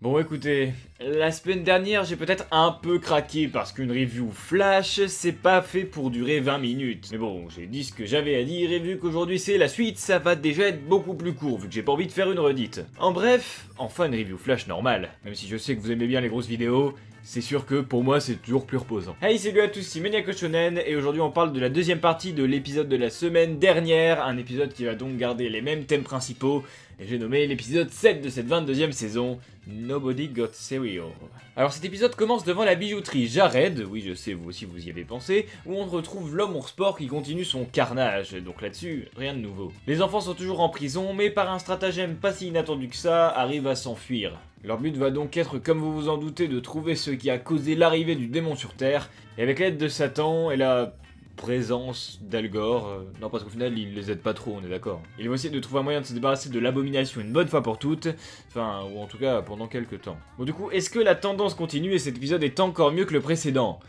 Bon écoutez, la semaine dernière j'ai peut-être un peu craqué parce qu'une review flash c'est pas fait pour durer 20 minutes. Mais bon, j'ai dit ce que j'avais à dire et vu qu'aujourd'hui c'est la suite, ça va déjà être beaucoup plus court vu que j'ai pas envie de faire une redite. En bref, enfin une review flash normale. Même si je sais que vous aimez bien les grosses vidéos, c'est sûr que pour moi c'est toujours plus reposant. Hey, salut à tous, c'est Maniaco Shonen et aujourd'hui on parle de la deuxième partie de l'épisode de la semaine dernière, un épisode qui va donc garder les mêmes thèmes principaux et j'ai nommé l'épisode 7 de cette 22e saison, Nobody Got Serial. Alors cet épisode commence devant la bijouterie Jared, oui je sais vous aussi vous y avez pensé, où on retrouve l'homme au sport qui continue son carnage, donc là-dessus rien de nouveau. Les enfants sont toujours en prison mais par un stratagème pas si inattendu que ça, arrivent à s'enfuir. Leur but va donc être, comme vous vous en doutez, de trouver ce qui a causé l'arrivée du démon sur Terre, et avec l'aide de Satan et la présence d'Al Gore, non parce qu'au final il les aide pas trop, on est d'accord. Ils vont essayer de trouver un moyen de se débarrasser de l'abomination une bonne fois pour toutes, enfin, ou en tout cas pendant quelques temps. Bon du coup, est-ce que la tendance continue et cet épisode est encore mieux que le précédent?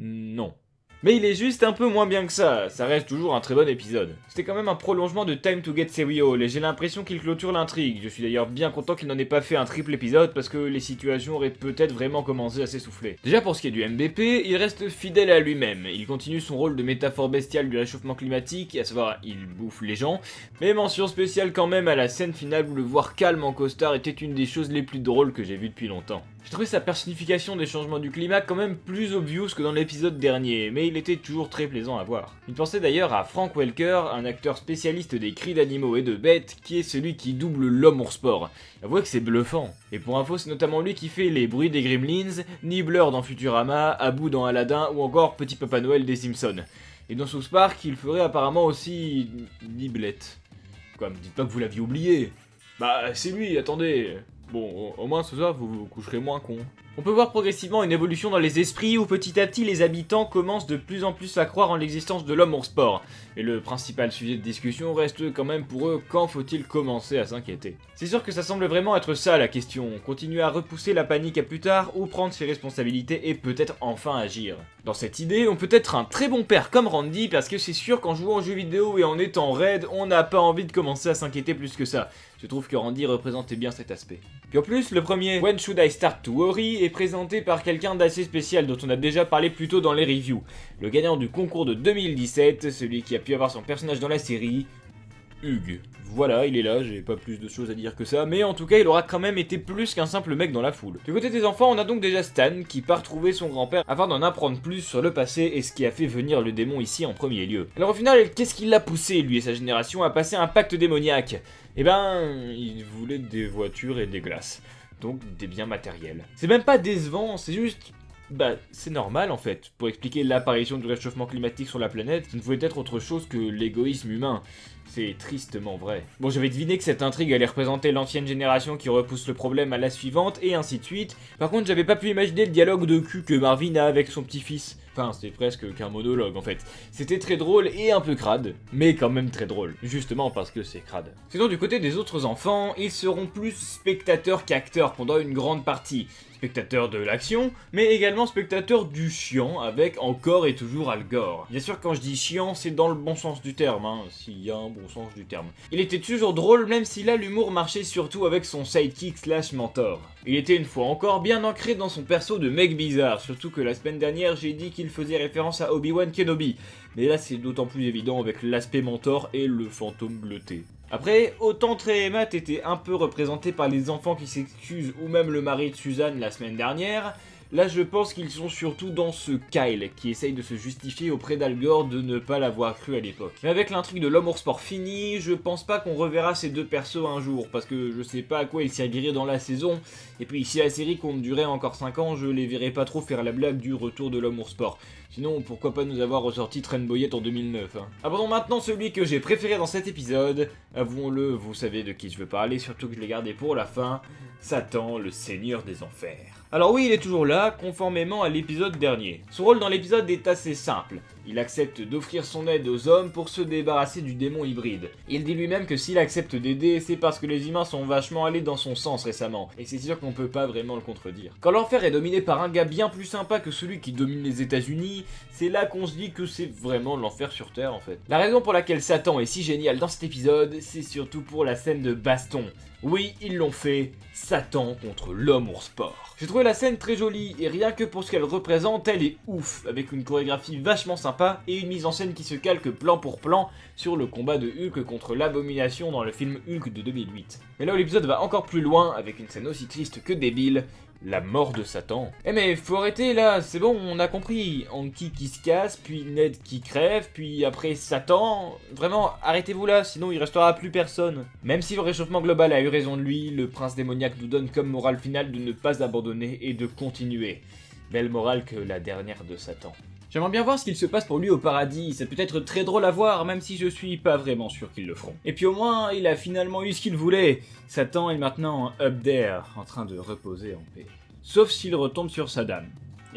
Non. Mais il est juste un peu moins bien que ça reste toujours un très bon épisode. C'était quand même un prolongement de Time to Get Serial et j'ai l'impression qu'il clôture l'intrigue. Je suis d'ailleurs bien content qu'il n'en ait pas fait un triple épisode parce que les situations auraient peut-être vraiment commencé à s'essouffler. Déjà pour ce qui est du MVP, il reste fidèle à lui-même. Il continue son rôle de métaphore bestiale du réchauffement climatique, à savoir il bouffe les gens, mais mention spéciale quand même à la scène finale où le voir calme en costard était une des choses les plus drôles que j'ai vues depuis longtemps. J'ai trouvé sa personnification des changements du climat quand même plus obvious que dans l'épisode dernier, mais il était toujours très plaisant à voir. Il pensait d'ailleurs à Frank Welker, un acteur spécialiste des cris d'animaux et de bêtes, qui est celui qui double l'homme au sport. Avouez que c'est bluffant. Et pour info, c'est notamment lui qui fait les bruits des Gremlins, Nibbler dans Futurama, Abu dans Aladdin ou encore Petit Papa Noël des Simpsons. Et dans South Park, il ferait apparemment aussi Niblette. Quoi, me dites pas que vous l'aviez oublié. Bah c'est lui, attendez. Bon, au moins ce soir, vous vous coucherez moins con. On peut voir progressivement une évolution dans les esprits où petit à petit les habitants commencent de plus en plus à croire en l'existence de l'homme hors sport. Et le principal sujet de discussion reste quand même pour eux, quand faut-il commencer à s'inquiéter? C'est sûr que ça semble vraiment être ça la question, continuer à repousser la panique à plus tard ou prendre ses responsabilités et peut-être enfin agir. Dans cette idée, on peut être un très bon père comme Randy parce que c'est sûr qu'en jouant aux jeux vidéo et en étant raid, on n'a pas envie de commencer à s'inquiéter plus que ça. Je trouve que Randy représentait bien cet aspect. Puis en plus, le premier When Should I Start to Worry est présenté par quelqu'un d'assez spécial dont on a déjà parlé plus tôt dans les reviews. Le gagnant du concours de 2017, celui qui a pu avoir son personnage dans la série, Hugh. Voilà, il est là, j'ai pas plus de choses à dire que ça, mais en tout cas il aura quand même été plus qu'un simple mec dans la foule. Du côté des enfants, on a donc déjà Stan qui part trouver son grand-père afin d'en apprendre plus sur le passé et ce qui a fait venir le démon ici en premier lieu. Alors au final, qu'est-ce qui l'a poussé, lui et sa génération, à passer un pacte démoniaque? Eh ben, il voulait des voitures et des glaces. Donc des biens matériels. C'est même pas décevant, c'est juste... Bah, c'est normal en fait. Pour expliquer l'apparition du réchauffement climatique sur la planète, ça ne pouvait être autre chose que l'égoïsme humain. C'est tristement vrai. Bon, j'avais deviné que cette intrigue allait représenter l'ancienne génération qui repousse le problème à la suivante, et ainsi de suite. Par contre, j'avais pas pu imaginer le dialogue de cul que Marvin a avec son petit-fils. Enfin, c'était presque qu'un monologue en fait. C'était très drôle et un peu crade, mais quand même très drôle, justement parce que c'est crade. Sinon, du côté des autres enfants, ils seront plus spectateurs qu'acteurs pendant une grande partie. Spectateurs de l'action, mais également spectateurs du chiant, avec encore et toujours Al Gore. Bien sûr, quand je dis chiant, c'est dans le bon sens du terme, hein, s'il y a un bon sens du terme. Il était toujours drôle, même si là l'humour marchait surtout avec son sidekick slash mentor. Il était une fois encore bien ancré dans son perso de mec bizarre, surtout que la semaine dernière j'ai dit qu'il faisait référence à Obi-Wan Kenobi, mais là c'est d'autant plus évident avec l'aspect mentor et le fantôme bleuté. Après, autant Trey et Matt étaient un peu représentés par les enfants qui s'excusent ou même le mari de Suzanne la semaine dernière, là je pense qu'ils sont surtout dans ce Kyle qui essaye de se justifier auprès d'Al Gore de ne pas l'avoir cru à l'époque. Mais avec l'intrigue de l'homme hors sport fini, je pense pas qu'on reverra ces deux persos un jour, parce que je sais pas à quoi ils serviraient dans la saison, et puis si la série compte durer encore 5 ans, je les verrai pas trop faire la blague du retour de l'homme hors sport. Sinon, pourquoi pas nous avoir ressorti Train Boyette en 2009, hein. Abordons maintenant celui que j'ai préféré dans cet épisode. Avouons-le, vous savez de qui je veux parler, surtout que je l'ai gardé pour la fin. Satan, le seigneur des enfers. Alors oui, il est toujours là, conformément à l'épisode dernier. Son rôle dans l'épisode est assez simple. Il accepte d'offrir son aide aux hommes pour se débarrasser du démon hybride. Il dit lui-même que s'il accepte d'aider, c'est parce que les humains sont vachement allés dans son sens récemment, et c'est sûr qu'on peut pas vraiment le contredire. Quand l'enfer est dominé par un gars bien plus sympa que celui qui domine les États-Unis, c'est là qu'on se dit que c'est vraiment l'enfer sur Terre en fait. La raison pour laquelle Satan est si génial dans cet épisode, c'est surtout pour la scène de baston. Oui, ils l'ont fait, Satan contre l'homme ours sport. J'ai trouvé la scène très jolie, et rien que pour ce qu'elle représente, elle est ouf, avec une chorégraphie vachement sympa et une mise en scène qui se calque plan pour plan sur le combat de Hulk contre l'abomination dans le film Hulk de 2008. Mais là où l'épisode va encore plus loin, avec une scène aussi triste que débile, la mort de Satan. Eh mais faut arrêter là, c'est bon, on a compris. Anki qui se casse, puis Ned qui crève, puis après Satan. Vraiment, arrêtez-vous là, sinon il restera plus personne. Même si le réchauffement global a eu raison de lui, le prince démoniaque nous donne comme morale finale de ne pas abandonner et de continuer. Belle morale que la dernière de Satan. J'aimerais bien voir ce qu'il se passe pour lui au paradis, c'est peut-être très drôle à voir, même si je suis pas vraiment sûr qu'ils le feront. Et puis au moins, il a finalement eu ce qu'il voulait. Satan est maintenant up there, en train de reposer en paix. Sauf s'il retombe sur sa dame.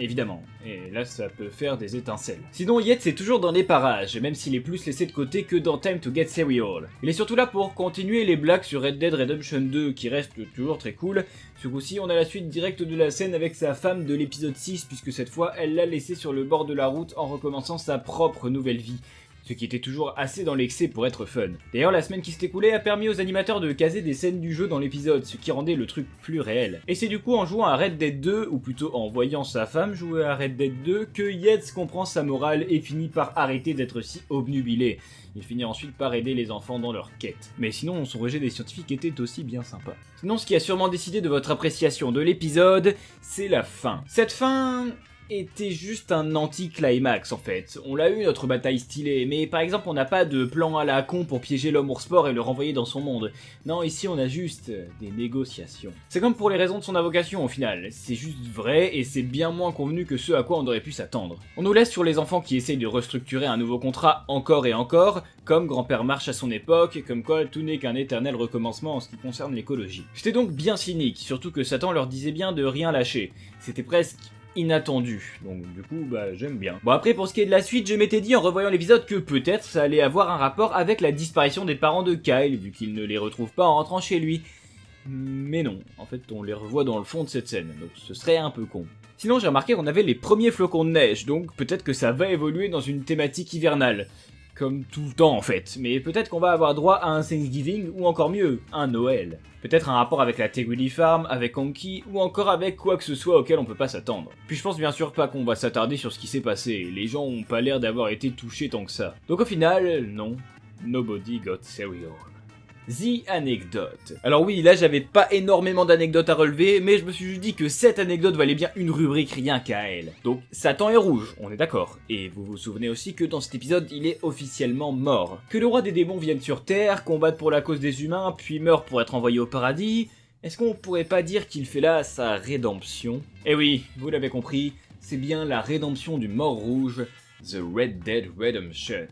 Évidemment, et là ça peut faire des étincelles. Sinon Yates est toujours dans les parages, même s'il est plus laissé de côté que dans Time to Get Serial. Il est surtout là pour continuer les blagues sur Red Dead Redemption 2, qui reste toujours très cool. Ce coup-ci, on a la suite directe de la scène avec sa femme de l'épisode 6, puisque cette fois, elle l'a laissé sur le bord de la route en recommençant sa propre nouvelle vie. Ce qui était toujours assez dans l'excès pour être fun. D'ailleurs, la semaine qui s'est écoulée a permis aux animateurs de caser des scènes du jeu dans l'épisode, ce qui rendait le truc plus réel. Et c'est du coup en jouant à Red Dead 2, ou plutôt en voyant sa femme jouer à Red Dead 2, que Yates comprend sa morale et finit par arrêter d'être si obnubilé. Il finit ensuite par aider les enfants dans leur quête. Mais sinon, son rejet des scientifiques était aussi bien sympa. Sinon, ce qui a sûrement décidé de votre appréciation de l'épisode, c'est la fin. Cette fin était juste un anti-climax en fait. On l'a eu notre bataille stylée, mais par exemple on n'a pas de plan à la con pour piéger l'homme ours sport et le renvoyer dans son monde. Non, ici on a juste des négociations. C'est comme pour les raisons de son invocation au final, c'est juste vrai et c'est bien moins convenu que ce à quoi on aurait pu s'attendre. On nous laisse sur les enfants qui essayent de restructurer un nouveau contrat encore et encore, comme Grand-Père March à son époque, comme quoi tout n'est qu'un éternel recommencement en ce qui concerne l'écologie. J'étais donc bien cynique, surtout que Satan leur disait bien de rien lâcher. C'était presque inattendu, donc du coup j'aime bien. Bon après pour ce qui est de la suite, je m'étais dit en revoyant l'épisode que peut-être ça allait avoir un rapport avec la disparition des parents de Kyle, vu qu'il ne les retrouve pas en rentrant chez lui. Mais non, en fait on les revoit dans le fond de cette scène, donc ce serait un peu con. Sinon j'ai remarqué qu'on avait les premiers flocons de neige, donc peut-être que ça va évoluer dans une thématique hivernale. Comme tout le temps en fait, mais peut-être qu'on va avoir droit à un Thanksgiving ou encore mieux, un Noël. Peut-être un rapport avec la Tegwilly Farm, avec Anki, ou encore avec quoi que ce soit auquel on peut pas s'attendre. Puis je pense bien sûr pas qu'on va s'attarder sur ce qui s'est passé, les gens ont pas l'air d'avoir été touchés tant que ça. Donc au final, non, nobody got serial. The Anecdote. Alors oui, là j'avais pas énormément d'anecdotes à relever, mais je me suis juste dit que cette anecdote valait bien une rubrique rien qu'à elle. Donc Satan est rouge, on est d'accord. Et vous vous souvenez aussi que dans cet épisode, il est officiellement mort. Que le roi des démons vienne sur Terre, combatte pour la cause des humains, puis meurt pour être envoyé au paradis. Est-ce qu'on pourrait pas dire qu'il fait là sa rédemption? Eh oui, vous l'avez compris, c'est bien la rédemption du mort rouge, The Red Dead Redemption.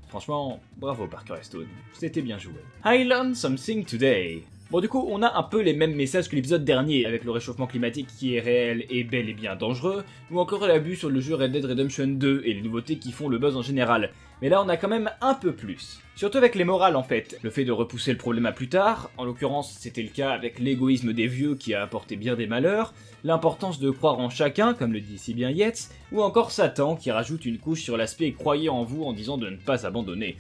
Franchement, bravo Parker Stone, c'était bien joué. I learned something today. Bon du coup, on a un peu les mêmes messages que l'épisode dernier, avec le réchauffement climatique qui est réel et bel et bien dangereux, ou encore l'abus sur le jeu Red Dead Redemption 2 et les nouveautés qui font le buzz en général. Mais là on a quand même un peu plus. Surtout avec les morales en fait, le fait de repousser le problème à plus tard, en l'occurrence c'était le cas avec l'égoïsme des vieux qui a apporté bien des malheurs, l'importance de croire en chacun, comme le dit si bien Yates, ou encore Satan qui rajoute une couche sur l'aspect croyez en vous en disant de ne pas abandonner.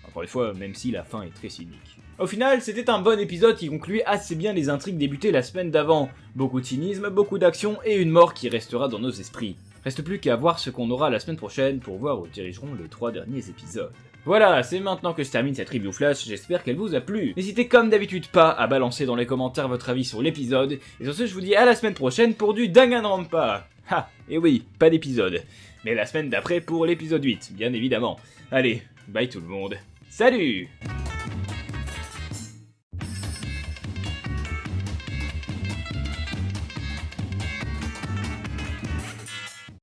Encore une fois, même si la fin est très cynique. Au final, c'était un bon épisode qui concluait assez bien les intrigues débutées la semaine d'avant. Beaucoup de cynisme, beaucoup d'action et une mort qui restera dans nos esprits. Reste plus qu'à voir ce qu'on aura la semaine prochaine pour voir où dirigeront les 3 derniers épisodes. Voilà, c'est maintenant que se termine cette review flash, j'espère qu'elle vous a plu. N'hésitez comme d'habitude pas à balancer dans les commentaires votre avis sur l'épisode, et sur ce je vous dis à la semaine prochaine pour du Danganronpa. Ha, et oui, pas d'épisode. Mais la semaine d'après pour l'épisode 8, bien évidemment. Allez, bye tout le monde. Salut!